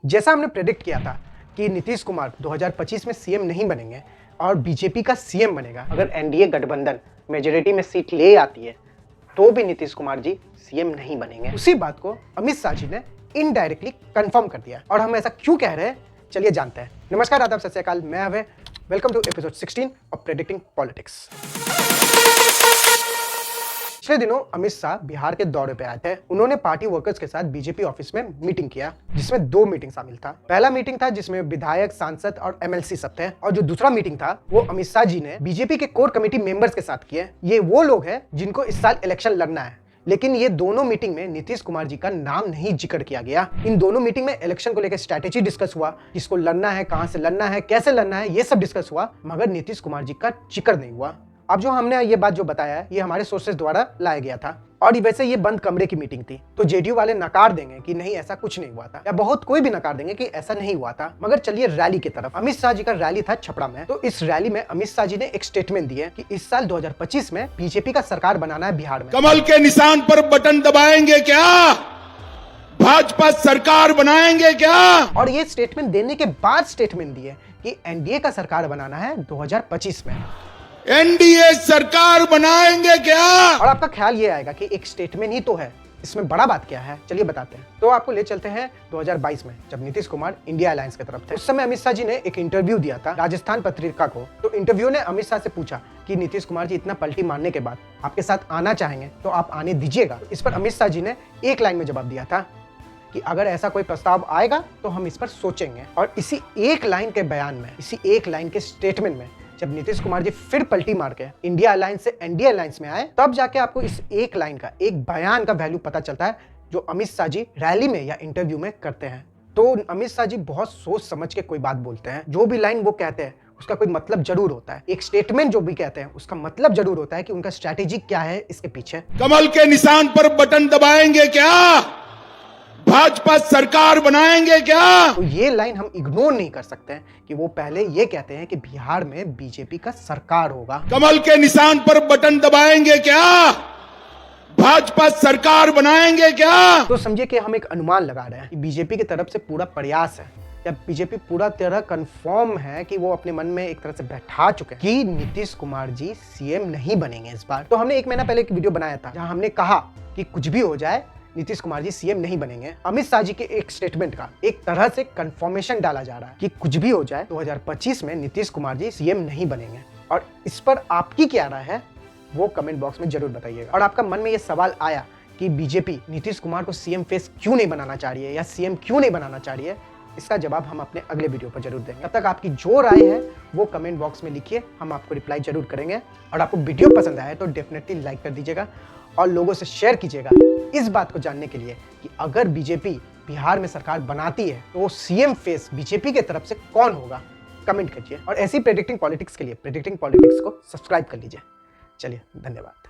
जैसा हमने प्रेडिक्ट किया था कि नीतीश कुमार 2025 में सीएम नहीं बनेंगे और बीजेपी का सीएम बनेगा, अगर एनडीए गठबंधन मेजोरिटी में सीट ले आती है तो भी नीतीश कुमार जी सीएम नहीं बनेंगे। उसी बात को अमित शाह जी ने इनडायरेक्टली कंफर्म कर दिया और हम ऐसा क्यों कह रहे हैं, चलिए जानते हैं। नमस्कार, आदाब, सत श्री अकाल, मैं Abhay. Welcome to episode 16 of predicting politics. पिछले दिनों अमित शाह बिहार के दौरे पे आए थे। उन्होंने पार्टी वर्कर्स के साथ बीजेपी ऑफिस में मीटिंग किया, जिसमें 2 मीटिंग शामिल था। पहला मीटिंग था जिसमें विधायक, सांसद और एमएलसी सब थे, और जो दूसरा मीटिंग था वो अमित शाह जी ने बीजेपी के कोर कमेटी मेंबर्स के साथ किए। ये वो लोग हैं जिनको इस साल इलेक्शन लड़ना है, लेकिन ये दोनों मीटिंग में नीतीश कुमार जी का नाम नहीं जिक्र किया गया। इन दोनों मीटिंग में इलेक्शन को लेकर स्ट्रैटेजी डिस्कस हुआ, किसको लड़ना है, कहां से लड़ना है, कैसे लड़ना है, ये सब डिस्कस हुआ, मगर नीतीश कुमार जी का जिक्र नहीं हुआ। अब जो हमने ये बात जो बताया है ये हमारे सोर्सेज द्वारा लाया गया था, और वैसे ये बंद कमरे की मीटिंग थी, तो जेडीयू वाले नकार देंगे कि नहीं ऐसा कुछ नहीं हुआ था, या बहुत कोई भी नकार देंगे कि ऐसा नहीं हुआ था। मगर चलिए रैली की तरफ। अमित शाह जी का रैली था छपरा में, तो इस रैली में अमित शाह जी ने एक स्टेटमेंट दी है कि इस साल 2025 में बीजेपी का सरकार बनाना है बिहार में। कमल के निशान पर बटन दबाएंगे क्या? भाजपा सरकार बनाएंगे क्या? और ये स्टेटमेंट देने के बाद स्टेटमेंट दी है कि एनडीए का सरकार बनाना है 2025 में। एनडीए सरकार बनाएंगे क्या? और आपका ख्याल ये आएगा कि एक स्टेटमेंट ही तो है, इसमें बड़ा बात क्या है, चलिए बताते हैं। तो आपको ले चलते हैं 2022 में, जब नीतीश कुमार इंडिया अलायंस की तरफ थे। उस समय अमित शाह जी ने एक इंटरव्यू दिया था राजस्थान पत्रिका को। तो इंटरव्यू ने अमित शाह से पूछा कि नीतीश कुमार जी इतना पलटी मारने के बाद आपके साथ आना चाहेंगे तो आप आने दीजिएगा। इस पर अमित शाह जी ने एक लाइन में जवाब दिया था कि अगर ऐसा कोई प्रस्ताव आएगा तो हम इस पर सोचेंगे। और इसी एक लाइन के बयान में, इसी एक लाइन के स्टेटमेंट में, जब नीतीश कुमार जी फिर पलटी मार के इंडिया अलायंस से एनडीए अलायंस में आए, तब जाके आपको इस एक लाइन का, एक बयान का वैल्यू पता चलता है जो अमित शाह जी रैली में या इंटरव्यू में करते हैं। तो अमित शाह जी बहुत सोच समझ के कोई बात बोलते हैं। जो भी लाइन वो कहते हैं उसका कोई मतलब जरूर होता है। एक स्टेटमेंट जो भी कहते हैं उसका मतलब जरूर होता है कि उनका स्ट्रैटेजी क्या है इसके पीछे। कमल के निशान पर बटन दबाएंगे क्या? भाजपा सरकार बनाएंगे क्या? तो ये लाइन हम इग्नोर नहीं कर सकते हैं कि वो पहले ये कहते हैं कि बिहार में बीजेपी का सरकार होगा। कमल के निशान पर बटन दबाएंगे क्या? भाजपा सरकार बनाएंगे क्या? तो समझिए कि हम एक अनुमान लगा रहे हैं कि बीजेपी की तरफ से पूरा प्रयास है, या बीजेपी पूरा तरह कंफर्म है कि वो अपने मन में एक तरह से बैठा चुके हैं कि नीतीश कुमार जी सीएम नहीं बनेंगे इस बार। तो हमने एक महीना पहले एक वीडियो बनाया था जहां हमने कहा कि कुछ भी हो जाए नीतीश कुमार जी सीएम नहीं बनेंगे। अमित शाह जी के एक स्टेटमेंट का एक तरह से कंफर्मेशन डाला जा रहा है कि कुछ भी हो जाए 2025 में नीतीश कुमार जी सीएम नहीं बनेंगे। और इस पर आपकी क्या राय है वो कमेंट बॉक्स में जरूर बताइएगा। और आपका मन में ये सवाल आया कि बीजेपी नीतीश कुमार को सीएम फेस क्यों नहीं बनाना चाह रही है, या सीएम क्यों नहीं बनाना चाह रही है, इसका जवाब हम अपने अगले वीडियो पर जरूर देंगे। तब तक आपकी जो राय है वो कमेंट बॉक्स में लिखिए, हम आपको रिप्लाई जरूर करेंगे। और आपको वीडियो पसंद आया तो डेफिनेटली लाइक कर दीजिएगा और लोगों से शेयर कीजिएगा इस बात को जानने के लिए कि अगर बीजेपी बिहार में सरकार बनाती है तो वो सीएम फेस बीजेपी के तरफ से कौन होगा, कमेंट कीजिए। और ऐसी प्रेडिक्टिंग पॉलिटिक्स के लिए प्रेडिक्टिंग पॉलिटिक्स को सब्सक्राइब कर लीजिए। चलिए, धन्यवाद।